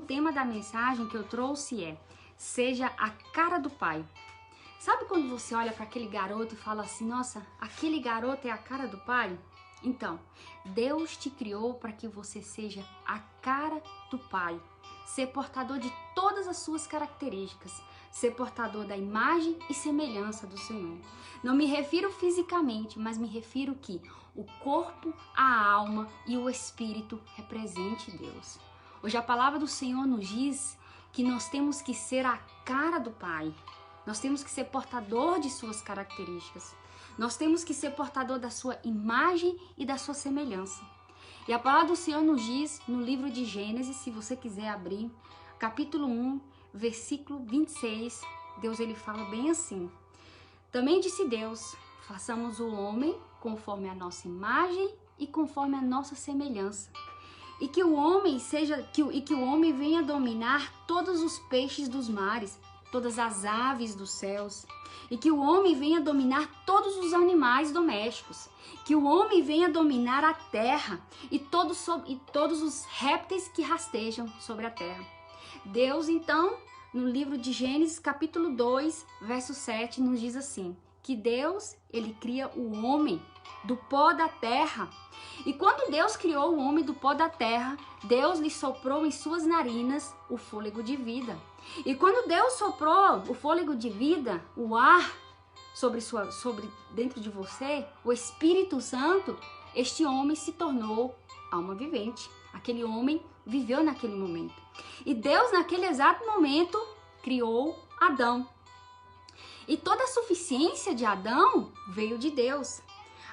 tema da mensagem que eu trouxe é: seja a cara do pai. Sabe quando você olha para aquele garoto e fala assim, nossa, aquele garoto é a cara do pai? Então, Deus te criou para que você seja a cara do pai, ser portador de todas as suas características, ser portador da imagem e semelhança do Senhor. Não me refiro fisicamente, mas me refiro que o corpo, a alma e o espírito represente Deus. Hoje a palavra do Senhor nos diz que nós temos que ser a cara do Pai. Nós temos que ser portador de suas características. Nós temos que ser portador da sua imagem e da sua semelhança. E a palavra do Senhor nos diz no livro de Gênesis, se você quiser abrir, capítulo 1, versículo 26, Deus ele fala bem assim: também disse Deus, façamos o homem conforme a nossa imagem e conforme a nossa semelhança. E que o homem venha dominar todos os peixes dos mares, todas as aves dos céus, e que o homem venha dominar todos os animais domésticos, que o homem venha dominar a terra e todos os répteis que rastejam sobre a terra. Deus, então, no livro de Gênesis, capítulo 2, verso 7, nos diz assim, que Deus, ele cria o homem do pó da terra. E quando Deus criou o homem do pó da terra, Deus lhe soprou em suas narinas o fôlego de vida. E quando Deus soprou o fôlego de vida, o ar sobre dentro de você, o Espírito Santo, este homem se tornou alma vivente. Aquele homem viveu naquele momento. E Deus, naquele exato momento, criou Adão. E toda a suficiência de Adão veio de Deus.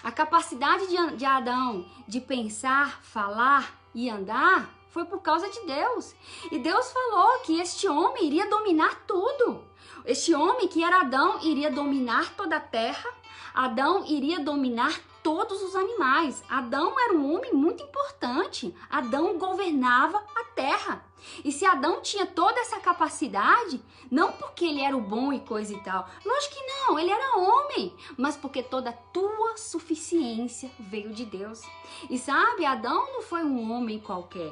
A capacidade de Adão de pensar, falar e andar foi por causa de Deus. E Deus falou que este homem iria dominar tudo. Este homem que era Adão iria dominar toda a terra. Adão iria dominar todos os animais. Adão era um homem muito importante. Adão governava a terra. E se Adão tinha toda essa capacidade, não porque ele era o bom e coisa e tal, lógico que não, ele era homem, mas porque toda a tua suficiência veio de Deus. E sabe, Adão não foi um homem qualquer.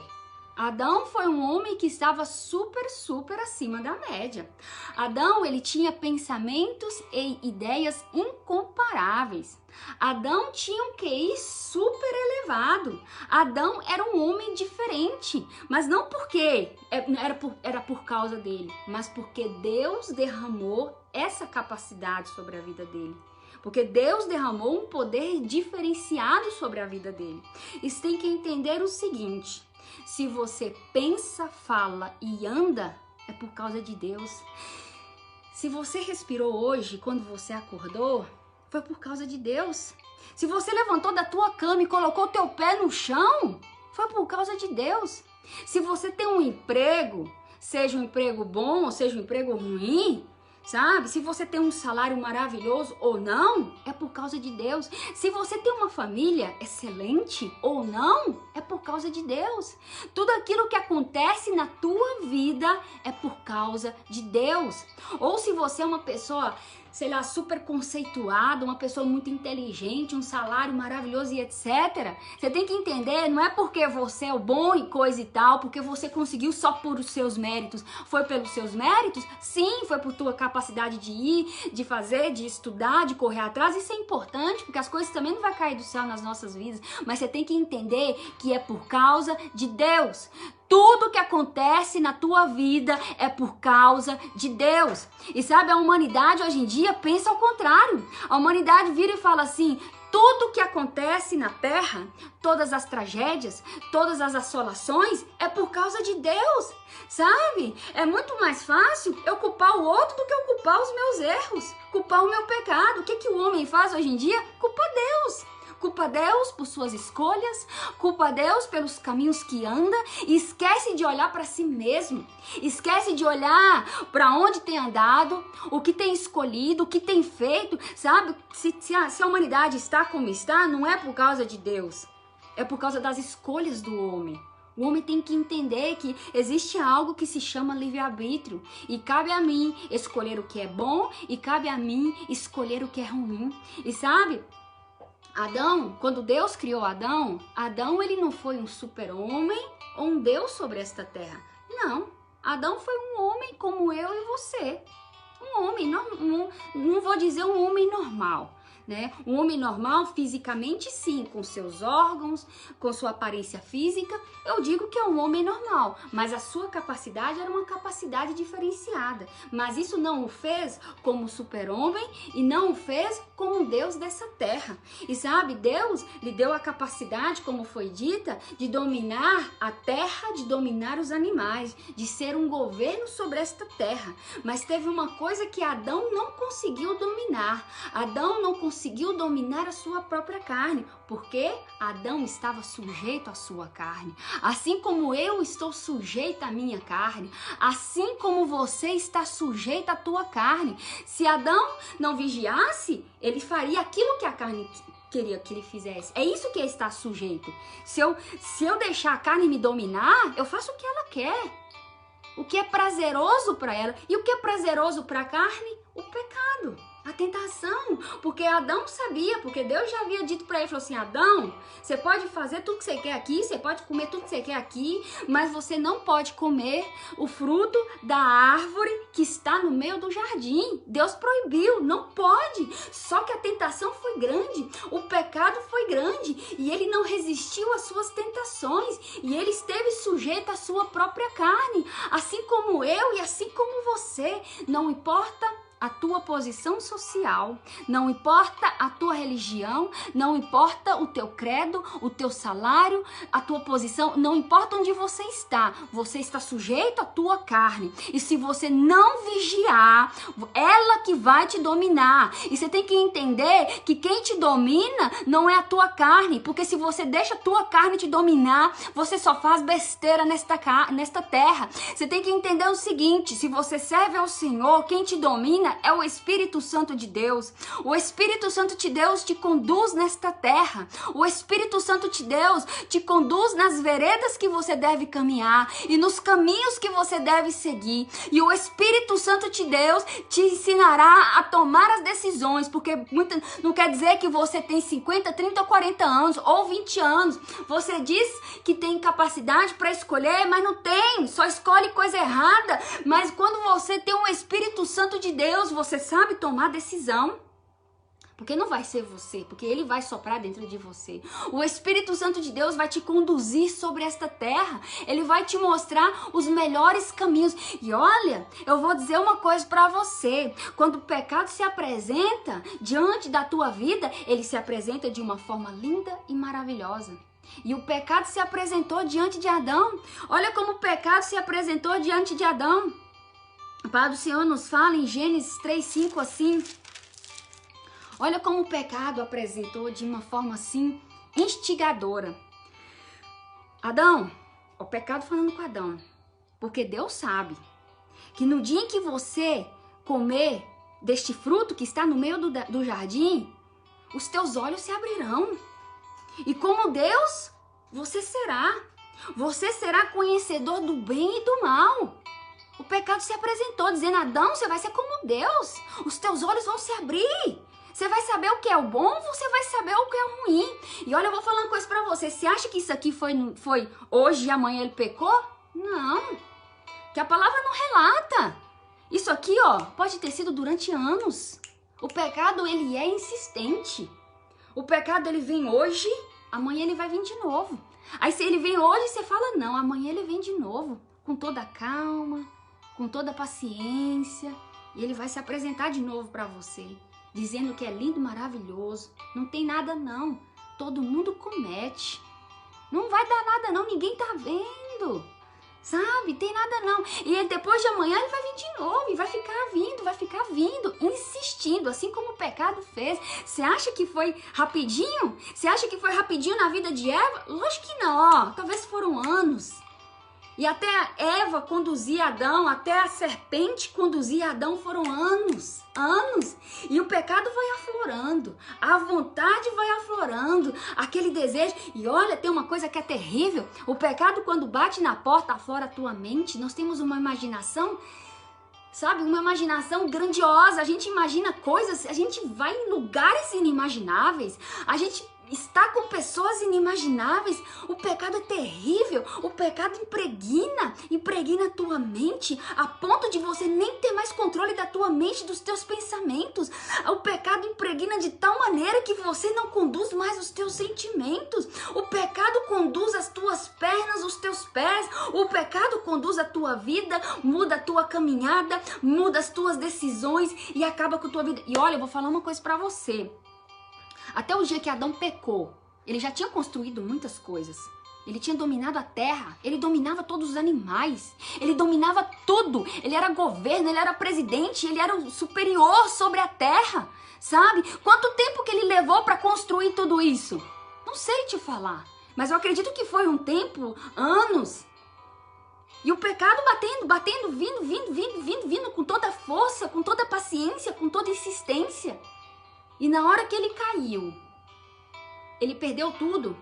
Adão foi um homem que estava super acima da média. Adão, ele tinha pensamentos e ideias incomparáveis. Adão tinha um QI super elevado. Adão era um homem diferente, mas não porque era por causa dele, mas porque Deus derramou essa capacidade sobre a vida dele. Porque Deus derramou um poder diferenciado sobre a vida dele. E você tem que entender o seguinte: se você pensa, fala e anda, é por causa de Deus. Se você respirou hoje, quando você acordou, foi por causa de Deus. Se você levantou da tua cama e colocou teu pé no chão, foi por causa de Deus. Se você tem um emprego, seja um emprego bom ou seja um emprego ruim, sabe? Se você tem um salário maravilhoso ou não, é por causa de Deus. Se você tem uma família excelente ou não, é por causa de Deus. Tudo aquilo que acontece na tua vida é por causa de Deus. Ou se você é uma pessoa, sei lá, super conceituada, uma pessoa muito inteligente, um salário maravilhoso e etc. Você tem que entender, não é porque você é o bom e coisa e tal, porque você conseguiu só por os seus méritos. Foi pelos seus méritos? Sim, foi por tua capacidade de ir, de fazer, de estudar, de correr atrás. Isso é importante, porque as coisas também não vão cair do céu nas nossas vidas. Mas você tem que entender que é por causa de Deus. Tudo que acontece na tua vida é por causa de Deus. E sabe, a humanidade hoje em dia pensa ao contrário. A humanidade vira e fala assim: tudo que acontece na Terra, todas as tragédias, todas as assolações, é por causa de Deus. Sabe? É muito mais fácil eu culpar o outro do que eu culpar os meus erros, culpar o meu pecado. O que o homem faz hoje em dia? Culpa Deus. Culpa Deus por suas escolhas, culpa Deus pelos caminhos que anda e esquece de olhar para si mesmo. Esquece de olhar para onde tem andado, o que tem escolhido, o que tem feito, sabe? Se a humanidade está como está, não é por causa de Deus, é por causa das escolhas do homem. O homem tem que entender que existe algo que se chama livre-arbítrio e cabe a mim escolher o que é bom e cabe a mim escolher o que é ruim. E sabe, Adão, quando Deus criou Adão, ele não foi um super-homem ou um Deus sobre esta terra. Não. Adão foi um homem como eu e você. Um homem, não vou dizer um homem normal, né? Um homem normal fisicamente sim, com seus órgãos, com sua aparência física, eu digo que é um homem normal, mas a sua capacidade era uma capacidade diferenciada. Mas isso não o fez como super-homem e não o fez como um Deus dessa terra. E sabe, Deus lhe deu a capacidade, como foi dita, de dominar a terra, de dominar os animais, de ser um governo sobre esta terra. Mas teve uma coisa que Adão não conseguiu dominar. Adão não conseguiu dominar a sua própria carne, porque Adão estava sujeito à sua carne. Assim como eu estou sujeita à minha carne, assim como você está sujeita à tua carne. Se Adão não vigiasse, ele faria aquilo que a carne queria que ele fizesse. É isso que é estar sujeito. Se eu deixar a carne me dominar, eu faço o que ela quer. O que é prazeroso para ela. E o que é prazeroso para a carne? O pecado, a tentação. Porque Adão sabia, porque Deus já havia dito para ele, falou assim, Adão, você pode fazer tudo que você quer aqui, você pode comer tudo que você quer aqui, mas você não pode comer o fruto da árvore que está no meio do jardim. Deus proibiu, não pode. Só que a tentação foi grande, o pecado foi grande, e ele não resistiu às suas tentações, e ele esteve sujeito à sua própria carne, assim como eu e assim como você. Não importa a tua posição social, não importa a tua religião, não importa o teu credo, o teu salário, a tua posição, não importa onde você está sujeito à tua carne. E se você não vigiar, ela que vai te dominar. E você tem que entender que quem te domina não é a tua carne, porque se você deixa a tua carne te dominar, você só faz besteira nesta terra. Você tem que entender o seguinte, se você serve ao Senhor, quem te domina é o Espírito Santo de Deus. O Espírito Santo de Deus te conduz nesta terra. O Espírito Santo de Deus te conduz nas veredas que você deve caminhar e nos caminhos que você deve seguir. E o Espírito Santo de Deus te ensinará a tomar as decisões, porque não quer dizer que você tem 50, 30, 40 anos ou 20 anos. Você diz que tem capacidade para escolher, mas não tem, só escolhe coisa errada. Mas quando você tem o Espírito Santo de Deus, você sabe tomar decisão. Porque não vai ser você, porque ele vai soprar dentro de você. O Espírito Santo de Deus vai te conduzir sobre esta terra. Ele vai te mostrar os melhores caminhos. E olha, eu vou dizer uma coisa para você. Quando o pecado se apresenta diante da tua vida, ele se apresenta de uma forma linda e maravilhosa. E o pecado se apresentou diante de Adão. Olha como o pecado se apresentou diante de Adão. A palavra do Senhor nos fala em Gênesis 3:5 assim. Olha como o pecado apresentou de uma forma assim instigadora. Adão, o pecado falando com Adão, porque Deus sabe que no dia em que você comer deste fruto que está no meio do jardim, os teus olhos se abrirão. E como Deus, você será conhecedor do bem e do mal. O pecado se apresentou dizendo, Adão, você vai ser como Deus. Os teus olhos vão se abrir. Você vai saber o que é o bom, você vai saber o que é o ruim. E olha, eu vou falar uma coisa pra você. Você acha que isso aqui foi hoje e amanhã ele pecou? Não. Que a palavra não relata. Isso aqui, ó, pode ter sido durante anos. O pecado, ele é insistente. O pecado, ele vem hoje, amanhã ele vai vir de novo. Aí se ele vem hoje, você fala, não, amanhã ele vem de novo. Com toda a calma, com toda a paciência. E ele vai se apresentar de novo pra você. Dizendo que é lindo, maravilhoso. Não tem nada não. Todo mundo comete. Não vai dar nada não, ninguém tá vendo. Sabe? Tem nada não. E depois de amanhã ele vai vir de novo. E vai ficar vindo, insistindo. Assim como o pecado fez. Você acha que foi rapidinho? Você acha que foi rapidinho na vida de Eva? Lógico que não, ó. Talvez foram anos. E até a Eva conduzir Adão, até a serpente conduzir Adão foram anos. E o pecado vai aflorando, a vontade vai aflorando, aquele desejo. E olha, tem uma coisa que é terrível. O pecado, quando bate na porta, aflora a tua mente. Nós temos uma imaginação, sabe? Uma imaginação grandiosa. A gente imagina coisas, a gente vai em lugares inimagináveis. A gente está com pessoas inimagináveis. O pecado é terrível. O pecado impregna a tua mente a ponto de você nem ter mais controle da tua mente, dos teus pensamentos. O pecado impregna de tal maneira que você não conduz mais os teus sentimentos. O pecado conduz as tuas pernas, os teus pés. O pecado conduz a tua vida, muda a tua caminhada, muda as tuas decisões e acaba com a tua vida. E olha, eu vou falar uma coisa pra você. Até o dia que Adão pecou, ele já tinha construído muitas coisas. Ele tinha dominado a terra, ele dominava todos os animais, ele dominava tudo. Ele era governo, ele era presidente, ele era o superior sobre a terra, sabe? Quanto tempo que ele levou para construir tudo isso? Não sei te falar, mas eu acredito que foi um tempo, anos. E o pecado batendo, vindo com toda a força, com toda a paciência, com toda a insistência. E na hora que ele caiu, ele perdeu tudo.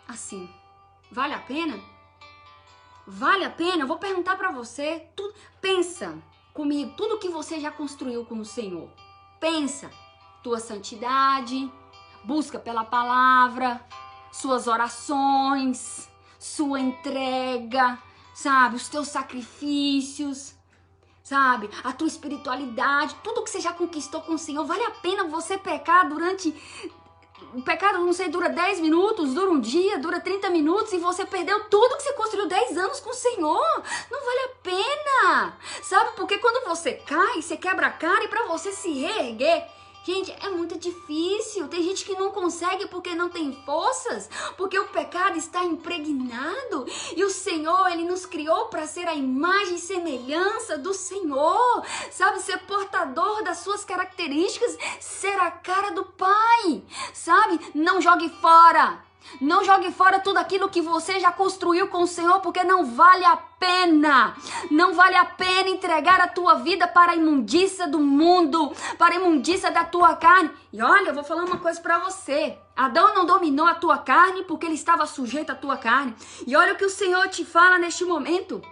Assim, vale a pena? Vale a pena? Eu vou perguntar pra você, pensa comigo, tudo que você já construiu com o Senhor. Pensa, tua santidade, busca pela palavra, suas orações, sua entrega, sabe, os teus sacrifícios, sabe, a tua espiritualidade, tudo que você já conquistou com o Senhor. Vale a pena você pecar durante... O pecado, não sei, dura 10 minutos, dura um dia, dura 30 minutos e você perdeu tudo que você construiu 10 anos com o Senhor. Não vale a pena, sabe? Porque quando você cai, você quebra a cara e pra você se reerguer, gente, é muito difícil. Tem gente que não consegue porque não tem forças, porque o pecado está impregnado. E o Senhor, Ele nos criou para ser a imagem e semelhança do Senhor, sabe? Ser portador das suas características, ser a cara do Pai, sabe? Não jogue fora. Não jogue fora tudo aquilo que você já construiu com o Senhor, porque não vale a pena. Não vale a pena entregar a tua vida para a imundícia do mundo, para a imundícia da tua carne. E olha, eu vou falar uma coisa para você. Adão não dominou a tua carne porque ele estava sujeito à tua carne. E olha o que o Senhor te fala neste momento.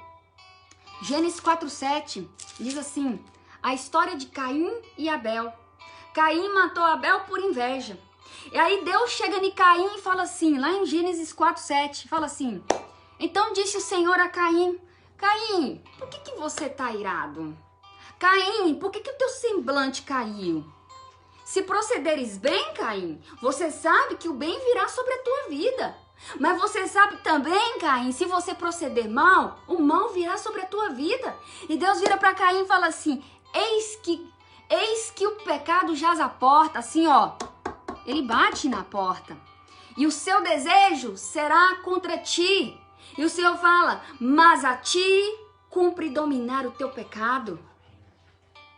Gênesis 4:7 diz assim: a história de Caim e Abel. Caim matou Abel por inveja. E aí Deus chega em Caim e fala assim, lá em Gênesis 4:7, fala assim: então disse o Senhor a Caim: Caim, por que você tá irado? Caim, por que o teu semblante caiu? Se procederes bem, Caim, você sabe que o bem virá sobre a tua vida. Mas você sabe também, Caim, se você proceder mal, o mal virá sobre a tua vida. E Deus vira para Caim e fala assim: eis que o pecado jaz à porta, assim ó. Ele bate na porta. E o seu desejo será contra ti. E o Senhor fala: mas a ti cumpre dominar o teu pecado.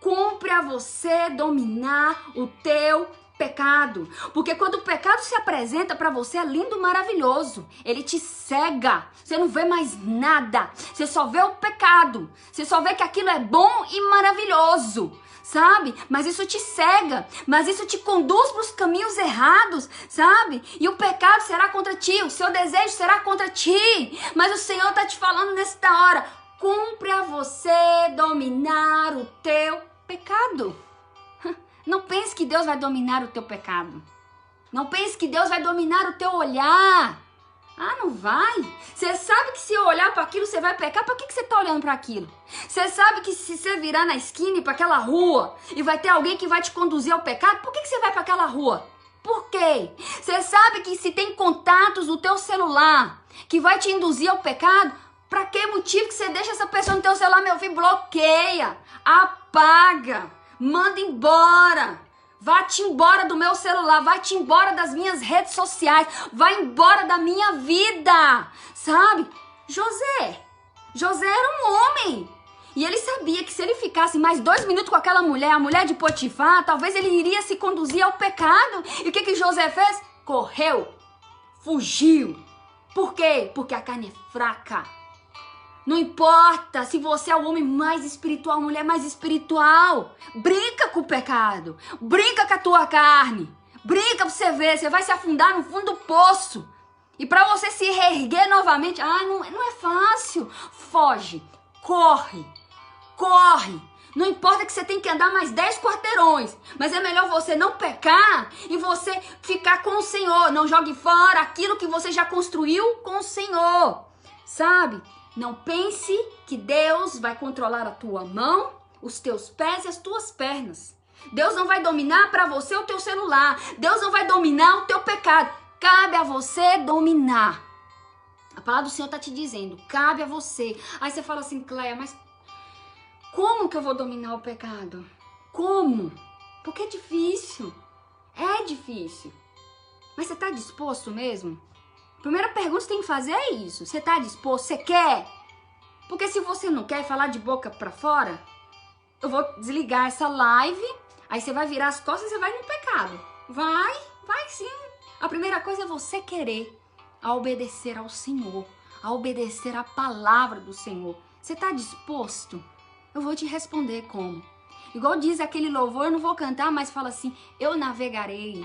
Cumpre a você dominar o teu pecado. Porque quando o pecado se apresenta para você, é lindo, maravilhoso. Ele te cega. Você não vê mais nada. Você só vê o pecado. Você só vê que aquilo é bom e maravilhoso. Sabe? Mas isso te cega, mas isso te conduz para os caminhos errados, sabe? E o pecado será contra ti, o seu desejo será contra ti. Mas o Senhor está te falando nesta hora: cumpre a você dominar o teu pecado. Não pense que Deus vai dominar o teu pecado. Não pense que Deus vai dominar o teu olhar. Ah, não vai? Você sabe que se eu olhar para aquilo, você vai pecar? Para que você tá olhando para aquilo? Você sabe que se você virar na esquina e para aquela rua e vai ter alguém que vai te conduzir ao pecado, por que você vai para aquela rua? Por quê? Você sabe que se tem contatos no teu celular que vai te induzir ao pecado, para que motivo que você deixa essa pessoa no teu celular, meu filho? Bloqueia, apaga, manda embora. Vá-te embora do meu celular, vai-te embora das minhas redes sociais, vai embora da minha vida, sabe? José era um homem e ele sabia que se ele ficasse mais 2 minutos com aquela mulher, a mulher de Potifar, talvez ele iria se conduzir ao pecado. E o que José fez? Correu, fugiu. Por quê? Porque a carne é fraca. Não importa se você é o homem mais espiritual, a mulher mais espiritual. Brinca com o pecado. Brinca com a tua carne. Brinca pra você ver. Você vai se afundar no fundo do poço. E pra você se reerguer novamente, não é fácil. Foge. Corre. Não importa que você tem que andar mais 10 quarteirões, mas é melhor você não pecar e você ficar com o Senhor. Não jogue fora aquilo que você já construiu com o Senhor, sabe? Não pense que Deus vai controlar a tua mão, os teus pés e as tuas pernas. Deus não vai dominar para você o teu celular. Deus não vai dominar o teu pecado. Cabe a você dominar. A palavra do Senhor está te dizendo, cabe a você. Aí você fala assim, Cleia, mas como que eu vou dominar o pecado? Como? Porque é difícil. É difícil. Mas você está disposto mesmo? Primeira pergunta que você tem que fazer é isso. Você está disposto? Você quer? Porque se você não quer falar de boca para fora, eu vou desligar essa live, aí você vai virar as costas e você vai no pecado. Vai sim. A primeira coisa é você querer a obedecer ao Senhor, a obedecer à palavra do Senhor. Você está disposto? Eu vou te responder como. Igual diz aquele louvor, eu não vou cantar, mas fala assim, eu navegarei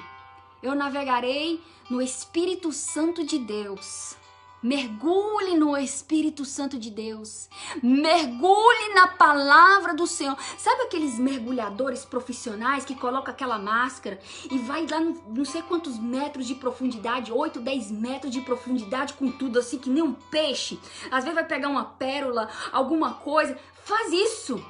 no Espírito Santo de Deus. Mergulhe no Espírito Santo de Deus. Mergulhe na palavra do Senhor. Sabe aqueles mergulhadores profissionais que colocam aquela máscara e vai lá não sei quantos metros de profundidade, 8, 10 metros de profundidade com tudo assim, que nem um peixe. Às vezes vai pegar uma pérola, alguma coisa. Faz isso.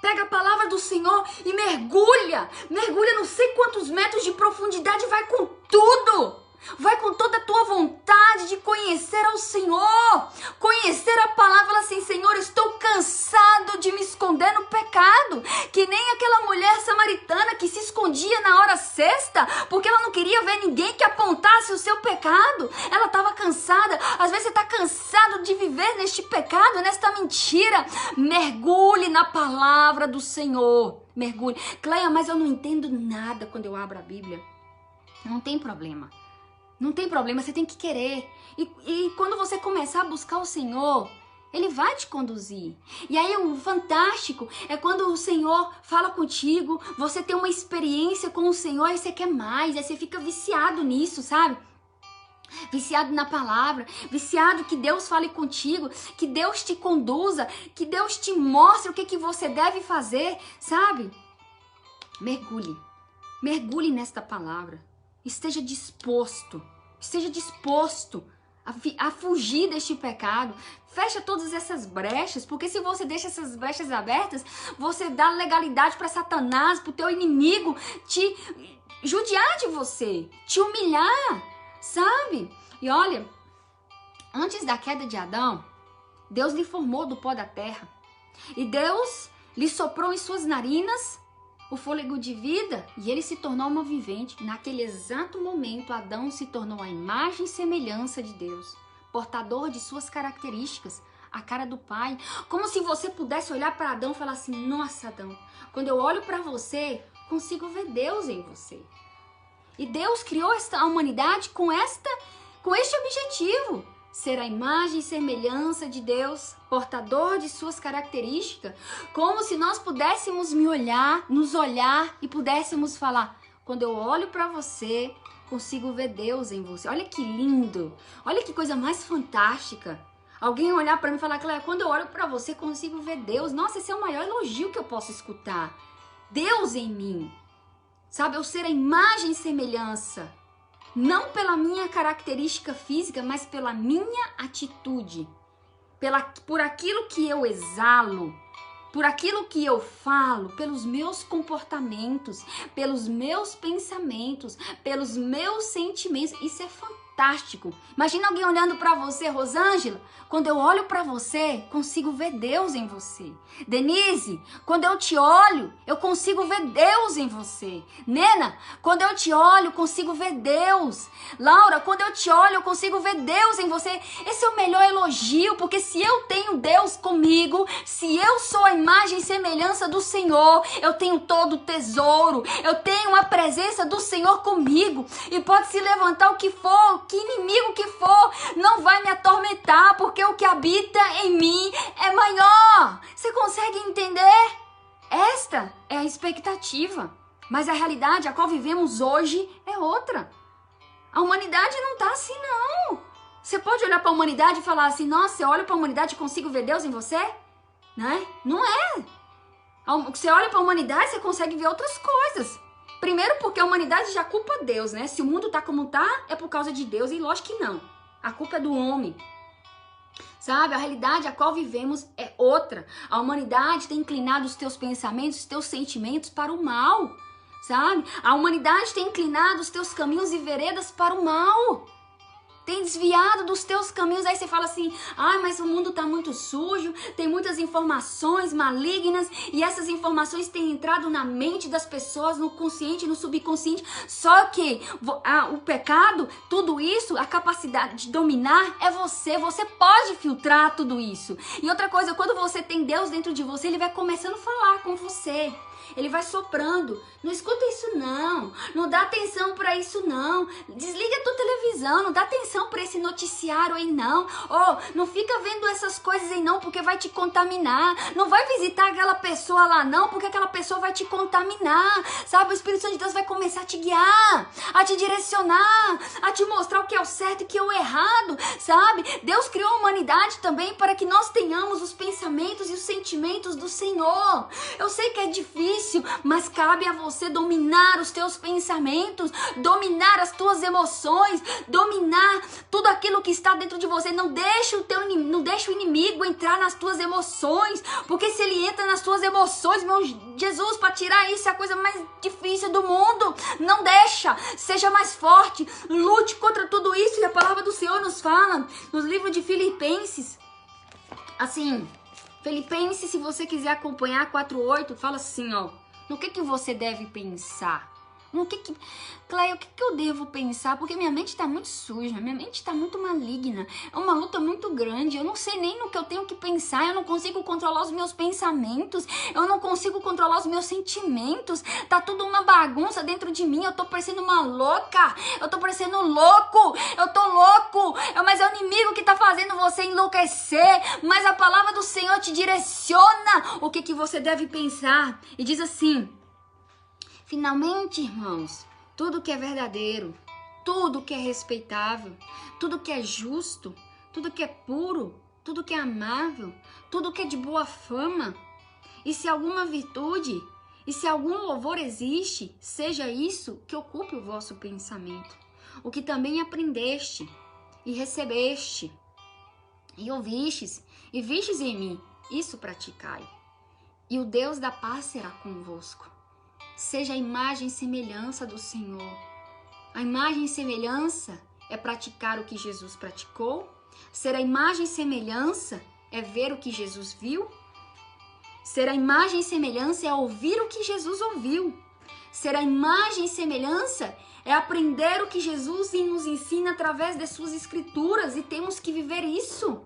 Pega a palavra do Senhor e mergulha. Mergulha não sei quantos metros de profundidade, vai com tudo. Vai com toda a tua vontade de conhecer ao Senhor, conhecer a palavra. Fala assim, Senhor, estou cansado de me esconder no pecado, que nem aquela mulher samaritana que se escondia na hora sexta, porque ela não queria ver ninguém que apontasse o seu pecado. Ela estava cansada. Às vezes você está cansado de viver neste pecado, nesta mentira. Mergulhe na palavra do Senhor. Mergulhe. Cleia, mas eu não entendo nada quando eu abro a Bíblia. Não tem problema. Não tem problema, você tem que querer. E quando você começar a buscar o Senhor, Ele vai te conduzir. E aí o fantástico é quando o Senhor fala contigo, você tem uma experiência com o Senhor e você quer mais, aí você fica viciado nisso, sabe? Viciado na palavra, viciado que Deus fale contigo, que Deus te conduza, que Deus te mostre o que você deve fazer, sabe? Mergulhe nesta palavra. Esteja disposto a fugir deste pecado. Fecha todas essas brechas, porque se você deixa essas brechas abertas, você dá legalidade para Satanás, para o teu inimigo te judiar de você, te humilhar, sabe? E olha, antes da queda de Adão, Deus lhe formou do pó da terra. E Deus lhe soprou em suas narinas o fôlego de vida e ele se tornou uma vivente. Naquele exato momento, Adão se tornou a imagem e semelhança de Deus, portador de suas características, a cara do Pai. Como se você pudesse olhar para Adão e falar assim, nossa Adão, quando eu olho para você, consigo ver Deus em você. E Deus criou a humanidade com este objetivo, ser a imagem e semelhança de Deus, portador de suas características, como se nós pudéssemos nos olhar e pudéssemos falar, quando eu olho para você, consigo ver Deus em você. Olha que lindo, olha que coisa mais fantástica. Alguém olhar para mim e falar, Cleia, quando eu olho para você, consigo ver Deus. Nossa, esse é o maior elogio que eu posso escutar. Deus em mim, sabe, eu ser a imagem e semelhança. Não pela minha característica física, mas pela minha atitude. Por aquilo que eu exalo, por aquilo que eu falo, pelos meus comportamentos, pelos meus pensamentos, pelos meus sentimentos. Isso é fantástico. Imagina alguém olhando para você, Rosângela. Quando eu olho para você, consigo ver Deus em você. Denise, quando eu te olho, eu consigo ver Deus em você. Nena, quando eu te olho, consigo ver Deus. Laura, quando eu te olho, eu consigo ver Deus em você. Esse é o melhor elogio, porque se eu tenho Deus comigo, se eu sou a imagem e semelhança do Senhor, eu tenho todo o tesouro, eu tenho a presença do Senhor comigo. E pode se levantar o que for, que inimigo que for, não vai me atormentar, porque o que habita em mim é maior. Você consegue entender? Esta é a expectativa, mas a realidade a qual vivemos hoje é outra. A humanidade não tá assim, não. Você pode olhar para a humanidade e falar assim, nossa, eu olho para a humanidade e consigo ver Deus em você? né? Não é. Você olha para a humanidade, você consegue ver outras coisas. Primeiro porque a humanidade já culpa Deus, né? Se o mundo tá como tá, é por causa de Deus, e lógico que não. A culpa é do homem. Sabe, a realidade a qual vivemos é outra. A humanidade tem inclinado os teus pensamentos, os teus sentimentos para o mal. Sabe? A humanidade tem inclinado os teus caminhos e veredas para o mal. Tem desviado dos teus caminhos. Aí você fala assim, mas o mundo tá muito sujo, tem muitas informações malignas, e essas informações têm entrado na mente das pessoas, no consciente, no subconsciente. Só que o pecado, tudo isso, a capacidade de dominar é você pode filtrar tudo isso. E outra coisa, quando você tem Deus dentro de você, ele vai começando a falar com você. Ele vai soprando. Não escuta isso não. Não dá atenção pra isso não. Desliga a tua televisão. Não dá atenção pra esse noticiário aí não. Não fica vendo essas coisas aí não, porque vai te contaminar. Não vai visitar aquela pessoa lá não, porque aquela pessoa vai te contaminar. Sabe? O Espírito Santo de Deus vai começar a te guiar, a te direcionar, a te mostrar o que é o certo e o que é o errado. Sabe? Deus criou a humanidade também para que nós tenhamos os pensamentos e os sentimentos do Senhor. Eu sei que é difícil, mas cabe a você dominar os teus pensamentos, dominar as tuas emoções, dominar tudo aquilo que está dentro de você. Não deixa o inimigo entrar nas tuas emoções, porque se ele entra nas tuas emoções, meu Jesus, para tirar isso é a coisa mais difícil do mundo. Não deixa, seja mais forte, lute contra tudo isso. E a palavra do Senhor nos fala nos livros de Filipenses, assim, Filipenses, se você quiser acompanhar, 4:8, fala assim, no que você deve pensar? Cleia, o que eu devo pensar? Porque minha mente tá muito suja, minha mente tá muito maligna, é uma luta muito grande, eu não sei nem no que eu tenho que pensar, eu não consigo controlar os meus pensamentos, eu não consigo controlar os meus sentimentos, tá tudo uma bagunça dentro de mim, eu tô parecendo uma louca, eu tô parecendo louco, eu tô louco, mas é o inimigo que tá fazendo você enlouquecer, mas a palavra do Senhor te direciona o que você deve pensar, e diz assim: finalmente, irmãos, tudo que é verdadeiro, tudo que é respeitável, tudo que é justo, tudo que é puro, tudo que é amável, tudo que é de boa fama, e se alguma virtude, e se algum louvor existe, seja isso que ocupe o vosso pensamento. O que também aprendeste, e recebeste, e ouvistes, e vistes em mim, isso praticai. E o Deus da paz será convosco. Seja a imagem e semelhança do Senhor. A imagem e semelhança é praticar o que Jesus praticou. Ser a imagem e semelhança é ver o que Jesus viu. Ser a imagem e semelhança é ouvir o que Jesus ouviu. Ser a imagem e semelhança é aprender o que Jesus nos ensina através das suas escrituras, e temos que viver isso.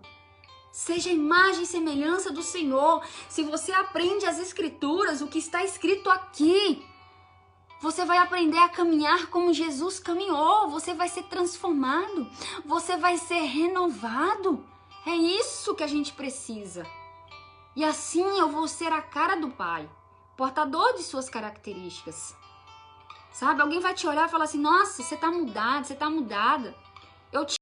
Seja a imagem e semelhança do Senhor. Se você aprende as escrituras, o que está escrito aqui, você vai aprender a caminhar como Jesus caminhou. Você vai ser transformado. Você vai ser renovado. É isso que a gente precisa. E assim eu vou ser a cara do Pai, portador de suas características. Sabe? Alguém vai te olhar e falar assim: nossa, você tá mudado, você tá mudada. Eu te